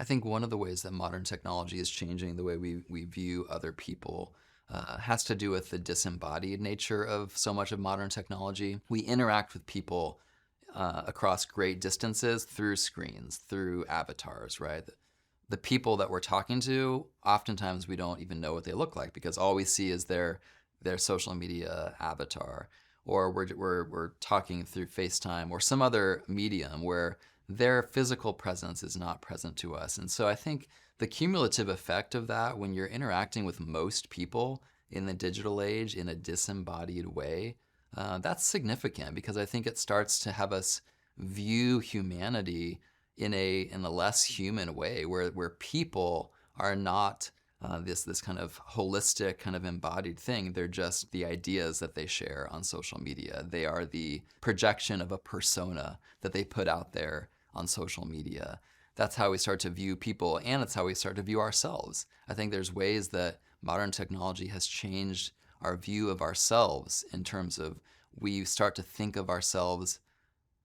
I think one of the ways that modern technology is changing the way we view other people has to do with the disembodied nature of so much of modern technology. We interact with people across great distances through screens, through avatars, right? The people that we're talking to, oftentimes we don't even know what they look like because all we see is their social media avatar, or we're talking through FaceTime or some other medium where their physical presence is not present to us. And so I think the cumulative effect of that, when you're interacting with most people in the digital age in a disembodied way, that's significant because I think it starts to have us view humanity in a less human way, where people are not this kind of holistic, kind of embodied thing. They're just the ideas that they share on social media. They are the projection of a persona that they put out there on social media. That's how we start to view people, and it's how we start to view ourselves. I think there's ways that modern technology has changed our view of ourselves in terms of we start to think of ourselves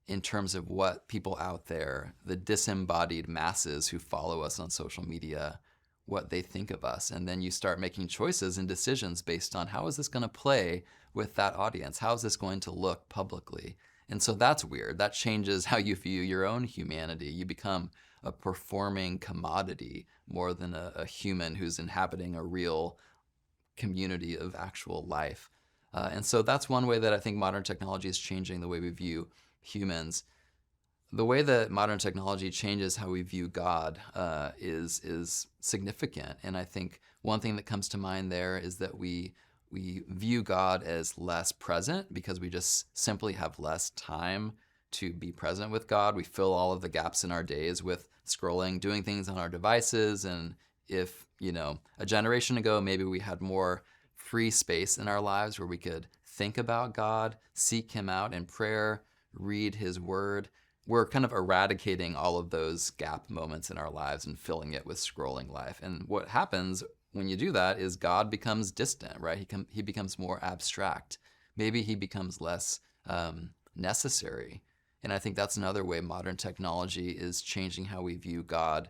in terms of what people out there, the disembodied masses who follow us on social media, what they think of us. And then you start making choices and decisions based on how is this going to play with that audience? How is this going to look publicly? And so that's weird. That changes how you view your own humanity. You become a performing commodity more than a human who's inhabiting a real community of actual life. And so that's one way that I think modern technology is changing the way we view humans. The way that modern technology changes how we view God is significant. And I think one thing that comes to mind there is that we view God as less present because we just simply have less time to be present with God. We fill all of the gaps in our days with scrolling, doing things on our devices. And if, a generation ago, maybe we had more free space in our lives where we could think about God, seek Him out in prayer, read His Word. We're kind of eradicating all of those gap moments in our lives and filling it with scrolling life. And what happens when you do that is God becomes distant, right? He becomes more abstract. Maybe He becomes less necessary. And I think that's another way modern technology is changing how we view God.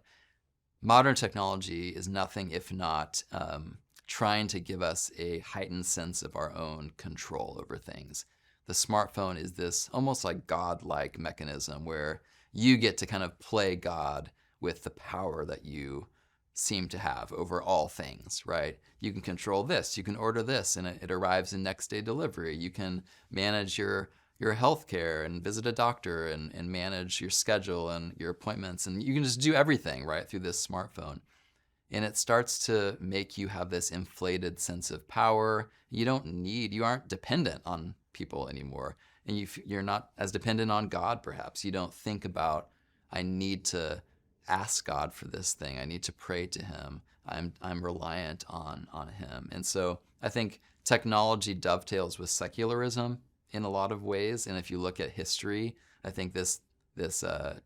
Modern technology is nothing if not trying to give us a heightened sense of our own control over things. The smartphone is this almost like God-like mechanism where you get to kind of play God with the power that you seem to have over all things, right? You can control this, you can order this, and it arrives in next day delivery. You can manage your health care and visit a doctor and manage your schedule and your appointments. And you can just do everything, right, through this smartphone. And it starts to make you have this inflated sense of power. You aren't dependent on people anymore. And you're not as dependent on God, perhaps. You don't think about, I need to ask God for this thing. I need to pray to Him. I'm reliant on Him. And so I think technology dovetails with secularism in a lot of ways. And if you look at history, I think this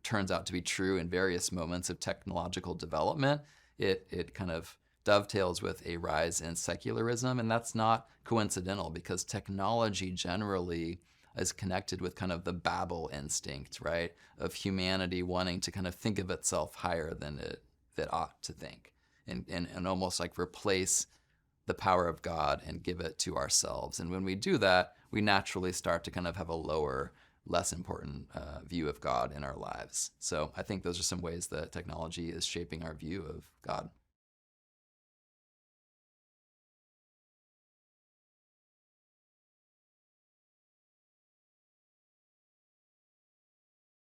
turns out to be true in various moments of technological development. It kind of dovetails with a rise in secularism, and that's not coincidental because technology generally is connected with kind of the Babel instinct, right, of humanity wanting to kind of think of itself higher than it ought to think, and almost like replace the power of God and give it to ourselves. And when we do that, we naturally start to kind of have a lower, less important view of God in our lives. So I think those are some ways that technology is shaping our view of God.